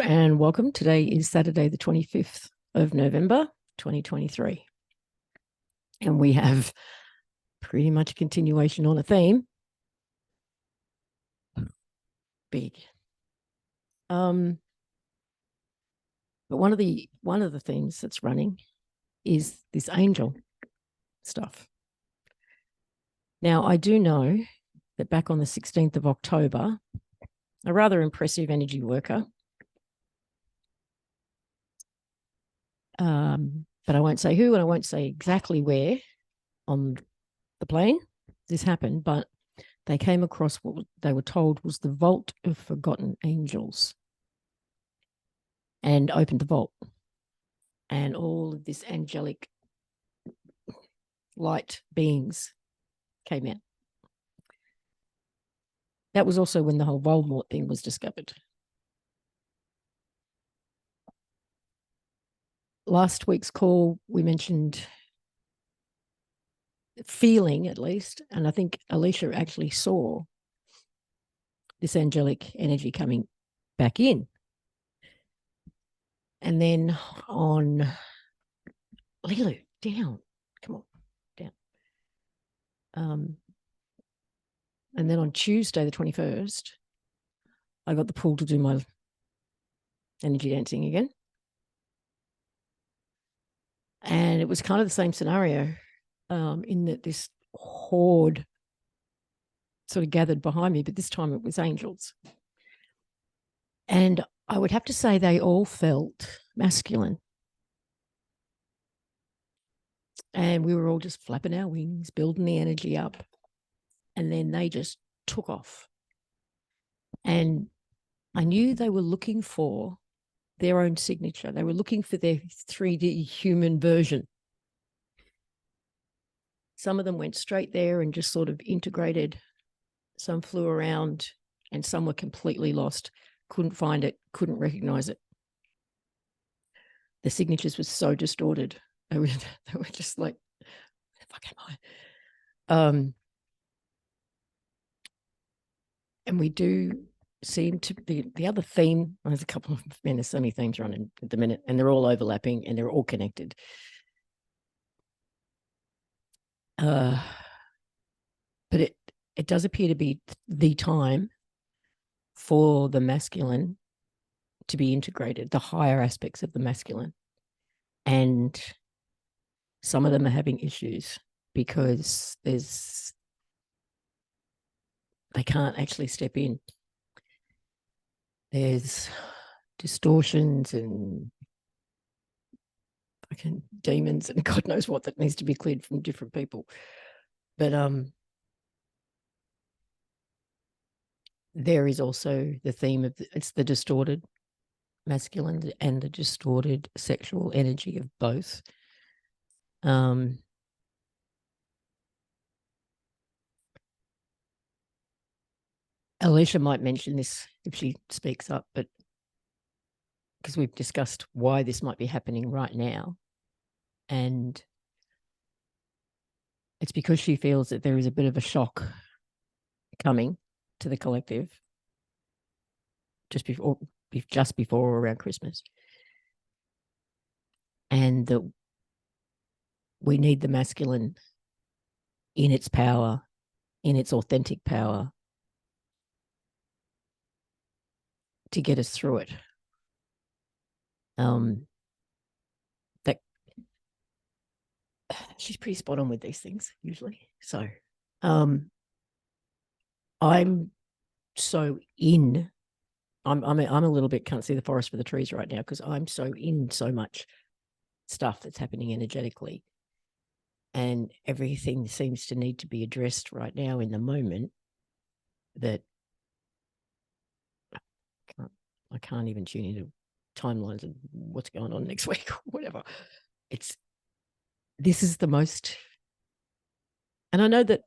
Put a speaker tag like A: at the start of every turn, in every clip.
A: and welcome. Today is Saturday, the 25th of November, 2023. And we have pretty much a continuation on a theme. Big. But one of the themes that's running is this angel stuff. Now, I do know that back on the 16th of October, a rather impressive energy worker, but I won't say who and I won't say exactly where on the plane this happened, but they came across what they were told was the Vault of Forgotten Angels and opened the vault. And all of this angelic light beings came out. That was also when the whole Voldemort thing was discovered. Last week's call, we mentioned feeling, at least, and I think Alicia actually saw this angelic energy coming back in. And then on Lilu, down, come on, down. And then on Tuesday, the 21st, I got the pull to do my energy dancing again. And it was kind of the same scenario, in that this horde sort of gathered behind me, but this time it was angels. And I would have to say they all felt masculine. And we were all just flapping our wings, building the energy up. And then they just took off. And I knew they were looking for their own signature. They were looking for their 3D human version. Some of them went straight there and just sort of integrated. Some flew around and some were completely lost, couldn't find it, couldn't recognize it. The signatures were so distorted. They were just like, where the fuck am I? And we do seem to be the other theme. There's a couple of, there's so many themes running at the minute, and they're all overlapping and they're all connected. But it does appear to be the time for the masculine to be integrated, the higher aspects of the masculine. And some of them are having issues because they can't actually step in. There's distortions and fucking demons and God knows what that needs to be cleared from different people. But there is also the theme of it's the distorted masculine and the distorted sexual energy of both. Alicia might mention this if she speaks up, but because we've discussed why this might be happening right now. And it's because she feels that there is a bit of a shock coming to the collective just before or around Christmas. And that we need the masculine in its power, in its authentic power, to get us through it. That she's pretty spot on with these things usually. So I'm so in. I'm a little bit can't see the forest for the trees right now because I'm so in so much stuff that's happening energetically, and everything seems to need to be addressed right now in the moment that I can't even tune into timelines of what's going on next week or whatever. This is the most, and I know that,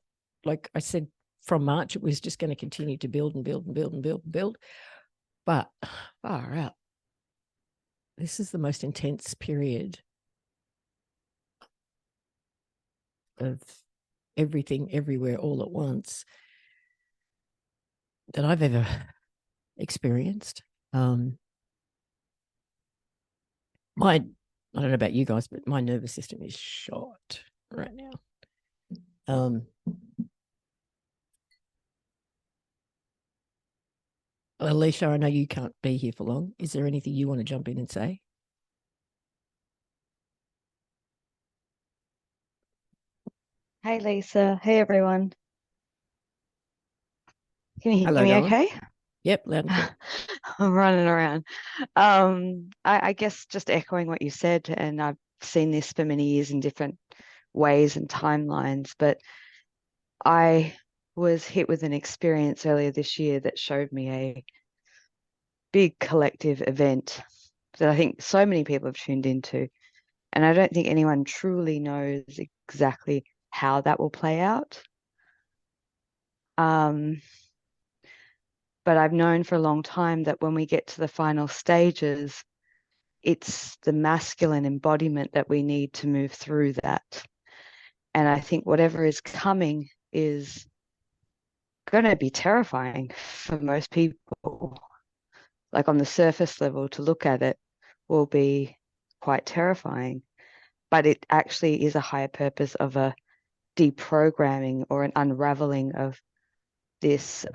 A: like I said, from March, it was just going to continue to build and build and build and build and build. But far out, this is the most intense period of everything, everywhere, all at once that I've ever experienced. My, I don't know about you guys, but my nervous system is shot right now. Alicia, I know you can't be here for long. Is there anything you want to jump in and say?
B: Hey Lisa. Hey everyone. Can you hear
A: Hello,
B: me
A: darling.
B: okay?
A: Yep, loud and clear.
B: I'm running around. I guess just echoing what you said, and I've seen this for many years in different ways and timelines, but I was hit with an experience earlier this year that showed me a big collective event that I think so many people have tuned into. And I don't think anyone truly knows exactly how that will play out. Um, but I've known for a long time that when we get to the final stages, it's the masculine embodiment that we need to move through that. And I think whatever is coming is going to be terrifying for most people. Like on the surface level, to look at it will be quite terrifying, but it actually is a higher purpose of a deprogramming or an unraveling of this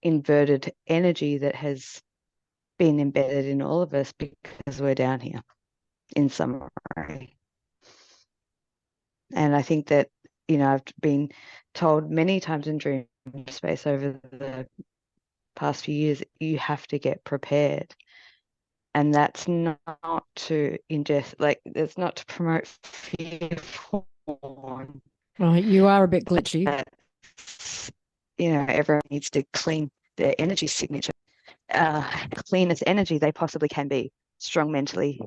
B: inverted energy that has been embedded in all of us because we're down here, in summary. And I think that, I've been told many times in dream space over the past few years, you have to get prepared. And that's not to ingest, like, it's not to promote fear porn.
A: Right, you are a bit glitchy.
B: Everyone needs to clean their energy signature, clean as energy they possibly can be, strong mentally,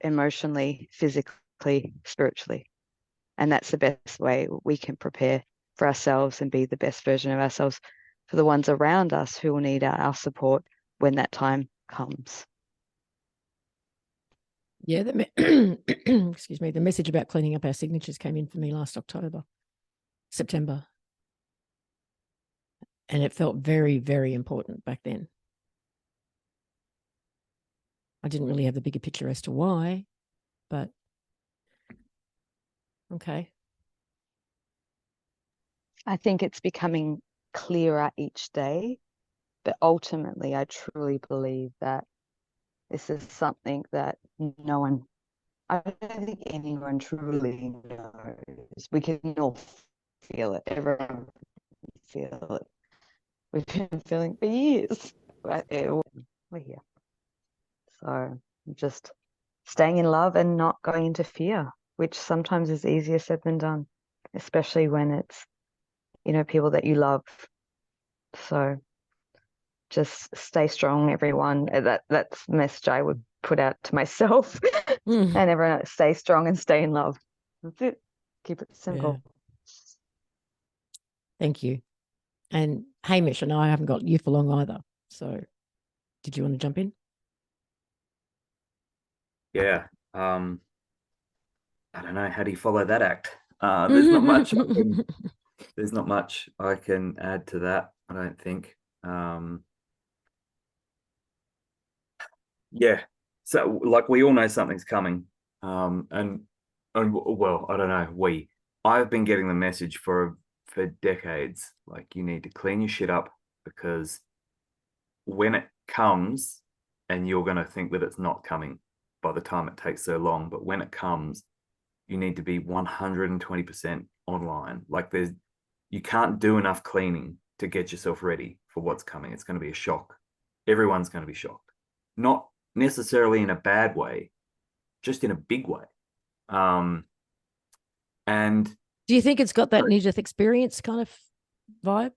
B: emotionally, physically, spiritually. And that's the best way we can prepare for ourselves and be the best version of ourselves for the ones around us who will need our support when that time comes.
A: Yeah, excuse me. The message about cleaning up our signatures came in for me last September. And it felt very, very important back then. I didn't really have the bigger picture as to why, but okay.
B: I think it's becoming clearer each day, but ultimately, I truly believe that this is something that I don't think anyone truly knows. We can all feel it. Everyone can feel it. We've been feeling for years, but we're here. So just staying in love and not going into fear, which sometimes is easier said than done, especially when it's, people that you love. So just stay strong, everyone. That's the message I would put out to myself and everyone. Stay strong and stay in love. That's it. Keep it simple.
A: Yeah. Thank you. And Hamish, I know I haven't got you for long either. So did you want to jump in?
C: Yeah. I don't know. How do you follow that act? There's not much. There's not much I can add to that. I don't think. Yeah. So, like, we all know something's coming. And well, I don't know. I've been getting the message for decades. Like, you need to clean your shit up because when it comes, and you're going to think that it's not coming by the time it takes so long, but when it comes, you need to be 120% online. Like, you can't do enough cleaning to get yourself ready for what's coming. It's going to be a shock. Everyone's going to be shocked. Not necessarily in a bad way, just in a big way. And
A: do you think it's got that near death experience kind of vibe?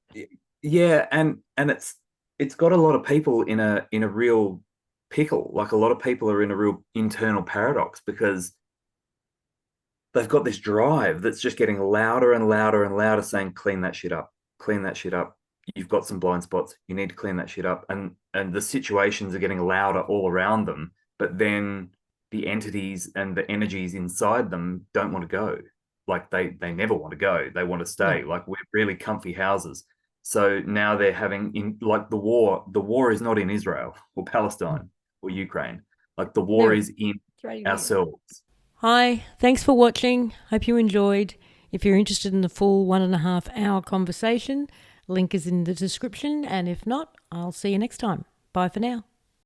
C: Yeah, and it's got a lot of people in a real pickle. Like, a lot of people are in a real internal paradox because they've got this drive that's just getting louder and louder and louder, saying, clean that shit up, clean that shit up. You've got some blind spots. You need to clean that shit up. And the situations are getting louder all around them, but then the entities and the energies inside them don't want to go. Like, they never want to go. They want to stay.
A: No.
C: Like, we're really comfy houses. So now they're having, in like, the war is not in Israel or Palestine or Ukraine. Like the war
A: There.
C: is in
A: It's right here.
C: ourselves.
A: Hi, thanks for watching. Hope you enjoyed. If you're interested in the full 1.5 hour conversation, link is in the description. And if not, I'll see you next time. Bye for now.